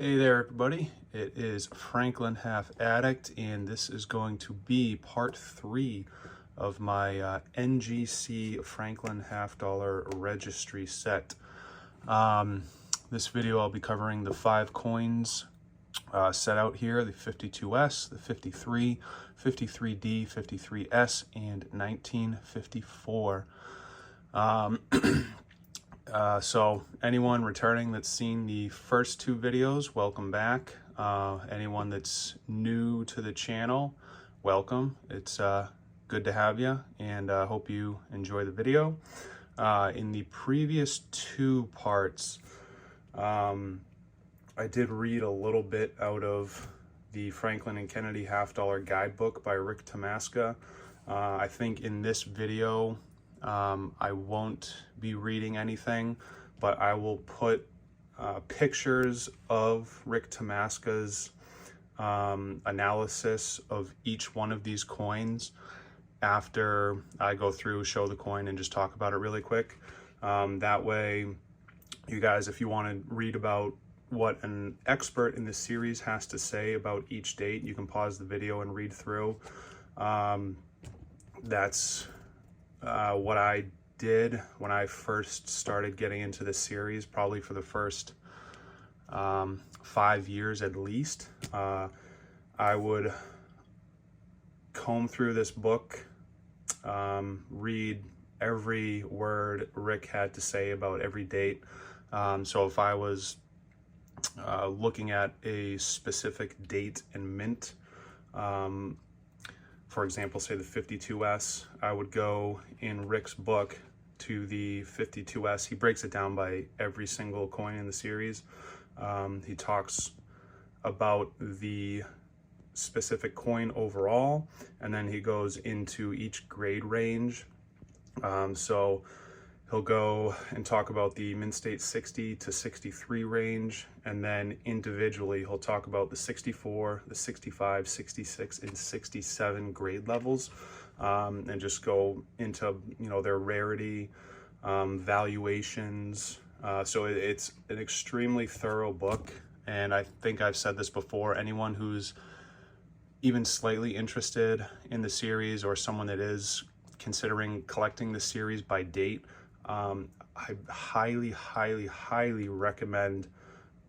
Hey there, everybody. It is Franklin.Half.Addict, and this is going to be part 3 of my NGC Franklin $half registry set. This video I'll be covering the 5 coins set out here, the 52S, the 53, 53D, 53S, and 1954. So anyone returning that's seen the first 2 videos, welcome back. Anyone that's new to the channel, welcome. It's good to have you, and I hope you enjoy the video. In the previous 2 parts, I did read a little bit out of the Franklin and Kennedy $half guidebook by Rick Tamaska. I think in this video, I won't be reading anything, but I will put pictures of Rick Tamaska's analysis of each one of these coins after I go through, show the coin, and just talk about it really quick. That way, you guys, if you want to read about what an expert in this series has to say about each date, you can pause the video and read through. That's what I did when I first started getting into this series, probably for the first 5 years at least. I would comb through this book, read every word Rick had to say about every date. So if I was looking at a specific date and mint, for example, say the 52S, I would go in Rick's book to the 52S. He breaks it down by every single coin in the series. He talks about the specific coin overall, and then he goes into each grade range. So he'll go and talk about the mint state 60 to 63 range, and then individually he'll talk about the 64, the 65, 66, and 67 grade levels, and just go into, you know, their rarity, valuations. So it's an extremely thorough book, and I think I've said this before, anyone who's even slightly interested in the series, or someone that is considering collecting the series by date, I highly, highly, highly recommend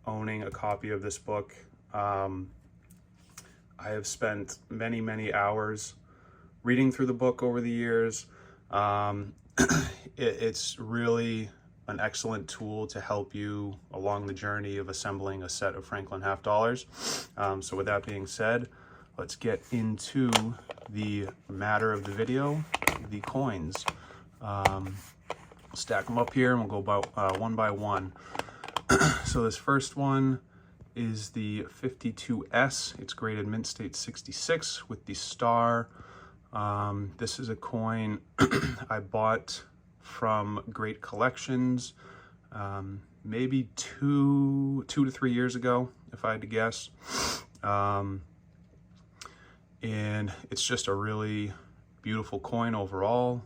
owning a copy of this book. I have spent many, many hours reading through the book over the years. It's really an excellent tool to help you along the journey of assembling a set of Franklin $half. So with that being said, let's get into the matter of the video, the coins. Stack them up here and we'll go about one by one. So this first one is the 52S. It's graded mint state 66 with the star. This is a coin I bought from Great Collections maybe two to 3 years ago, if I had to guess. And it's just a really beautiful coin overall.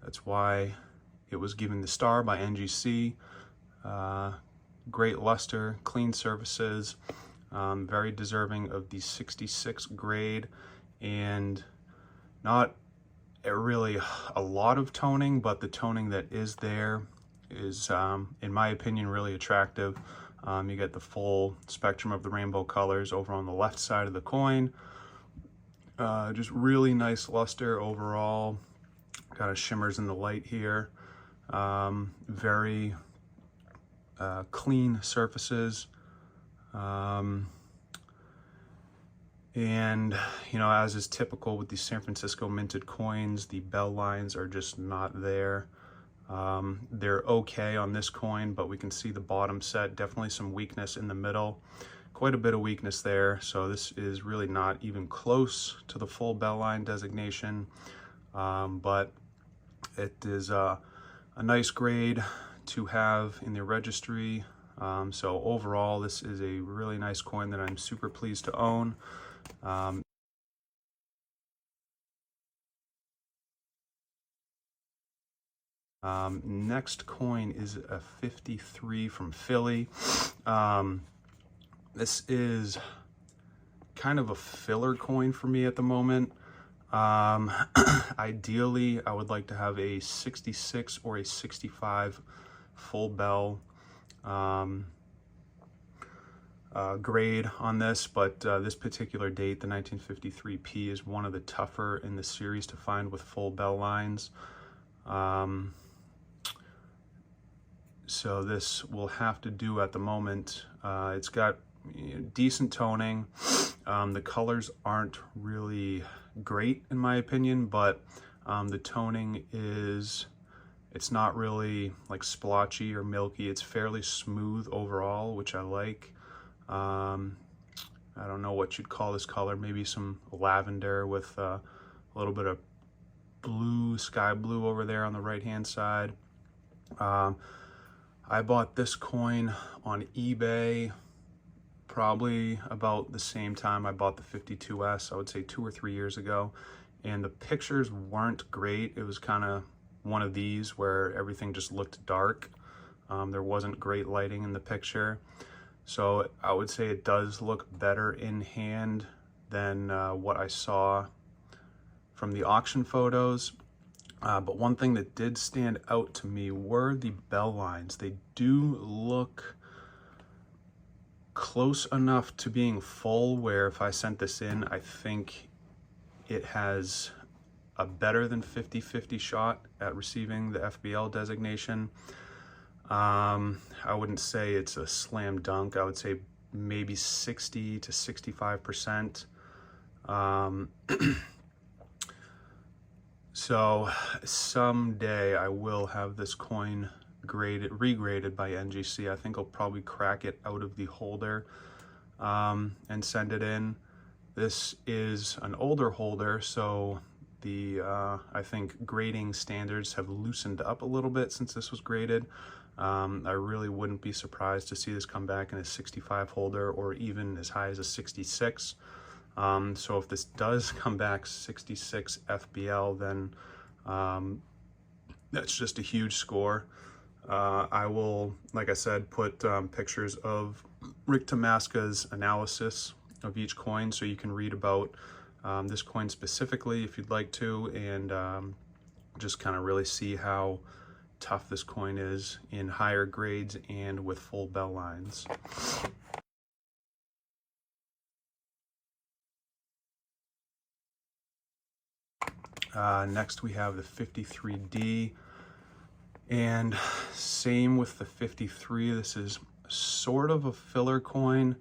That's why it was given the star by NGC. Great luster, clean surfaces, very deserving of the 66 grade, and not really a lot of toning, but the toning that is there is, in my opinion, really attractive. You get the full spectrum of the rainbow colors over on the left side of the coin. Just really nice luster overall. Kind of shimmers in the light here. Very clean surfaces. And, you know, as is typical with these San Francisco minted coins, the bell lines are just not there. They're okay on this coin, but we can see the bottom set, definitely some weakness in the middle. Quite a bit of weakness there. So this is really not even close to the full bell line designation. But it is a nice grade to have in the registry. So overall, this is a really nice coin that I'm super pleased to own. Next coin is a 53 from Philly. This is kind of a filler coin for me at the moment. Ideally, I would like to have a 66 or a 65 full bell grade on this, but this particular date, the 1953P, is one of the tougher in the series to find with full bell lines. So this will have to do at the moment. It's got decent toning. The colors aren't really great in my opinion, but the toning it's not really like splotchy or milky. It's fairly smooth overall, which I like. I don't know what you'd call this color, maybe some lavender with a little bit of blue, sky blue over there on the right hand side. I bought this coin on eBay probably about the same time I bought the 52S, I would say 2 or 3 years ago, and the pictures weren't great. It was kind of one of these where everything just looked dark. There wasn't great lighting in the picture. So I would say it does look better in hand than what I saw from the auction photos. But one thing that did stand out to me were the bell lines. They do look close enough to being full where if I sent this in, I think it has a better than 50-50 shot at receiving the FBL designation. I wouldn't say it's a slam dunk. I would say maybe 60 to 65%. So someday I will have this coin regraded by NGC. I think I'll probably crack it out of the holder and send it in. This is an older holder, so the I think grading standards have loosened up a little bit since this was graded. I really wouldn't be surprised to see this come back in a 65 holder or even as high as a 66. So if this does come back 66 FBL, then that's just a huge score. I will, like I said, put pictures of Rick Tamaska's analysis of each coin so you can read about this coin specifically if you'd like to, and just kind of really see how tough this coin is in higher grades and with full bell lines. Next we have the 53D, and same with the 53. This is sort of a filler coin.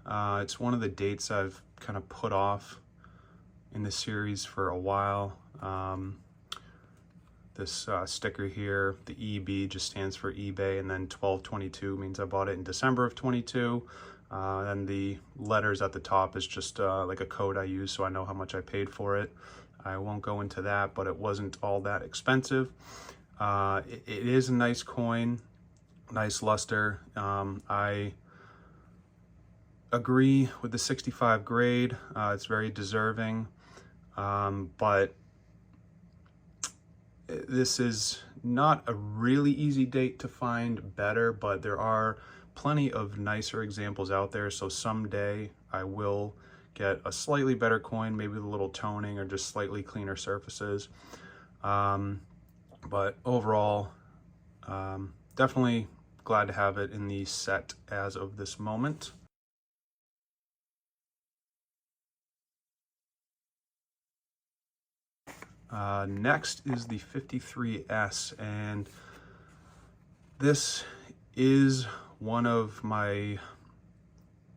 It's one of the dates I've kind of put off in the series for a while. This sticker here, the EB, just stands for eBay, and then 12/22 means I bought it in December of 22. And the letters at the top is just like a code I use so I know how much I paid for it. I won't go into that, but it wasn't all that expensive. It is a nice coin, nice luster. I agree with the 65 grade. It's very deserving, but this is not a really easy date to find better, but there are plenty of nicer examples out there. So someday I will get a slightly better coin, maybe with a little toning or just slightly cleaner surfaces. But overall, definitely glad to have it in the set as of this moment. Next is the 53S, and this is one of my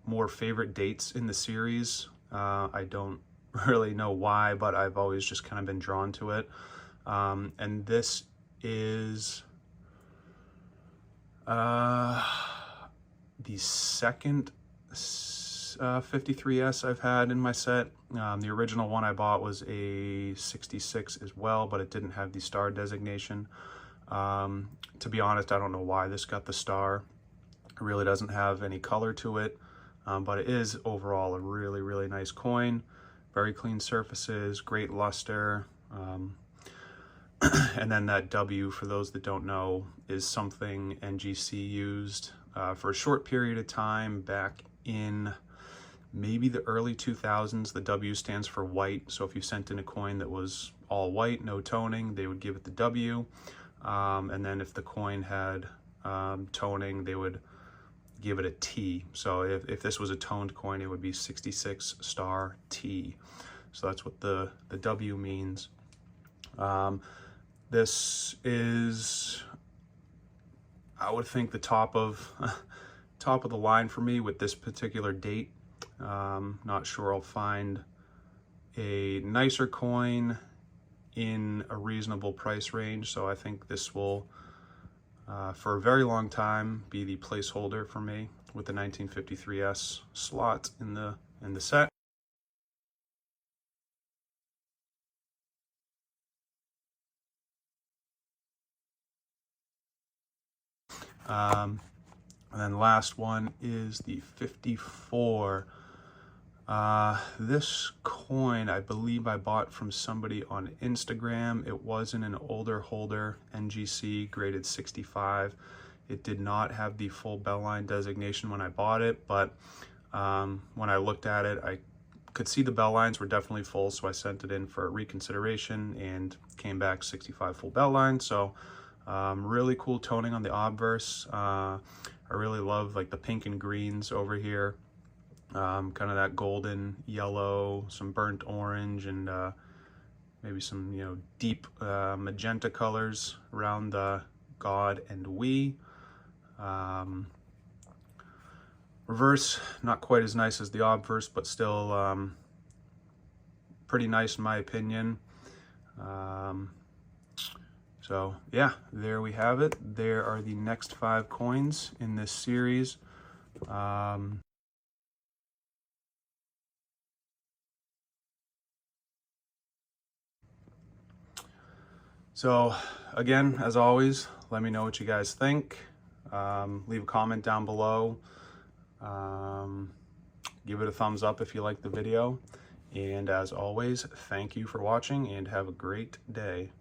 more favorite dates in the series. I don't really know why, but I've always just kind of been drawn to it. And this is the second 53S I've had in my set. The original one I bought was a 66 as well, but it didn't have the star designation. To be honest, I don't know why this got the star. It really doesn't have any color to it, but it is overall a really, really nice coin. Very clean surfaces, great luster. And then that W, for those that don't know, is something NGC used for a short period of time back in maybe the early 2000s. The W stands for white. So if you sent in a coin that was all white, no toning, they would give it the W. And then if the coin had toning, they would give it a T. So if this was a toned coin, it would be 66 star T. So that's what the W means. This is, I would think, the top of the line for me with this particular date. Not sure I'll find a nicer coin in a reasonable price range, so I think this will, for a very long time, be the placeholder for me with the 1953S slot in the set. And then the last one is the 54. This coin, I believe I bought from somebody on Instagram. It wasn't an older holder, NGC graded 65. It did not have the full bell line designation when I bought it, but when I looked at it, I could see the bell lines were definitely full, so I sent it in for reconsideration and came back 65 full bell lines. So really cool toning on the obverse. I really love like the pink and greens over here. Kind of that golden yellow, some burnt orange, and maybe some, you know, deep magenta colors around the God and we. Reverse, not quite as nice as the obverse, but still pretty nice in my opinion. So yeah, there we have it. There are the next 5 coins in this series. So again, as always, let me know what you guys think. Leave a comment down below. Give it a thumbs up if you like the video. And as always, thank you for watching and have a great day.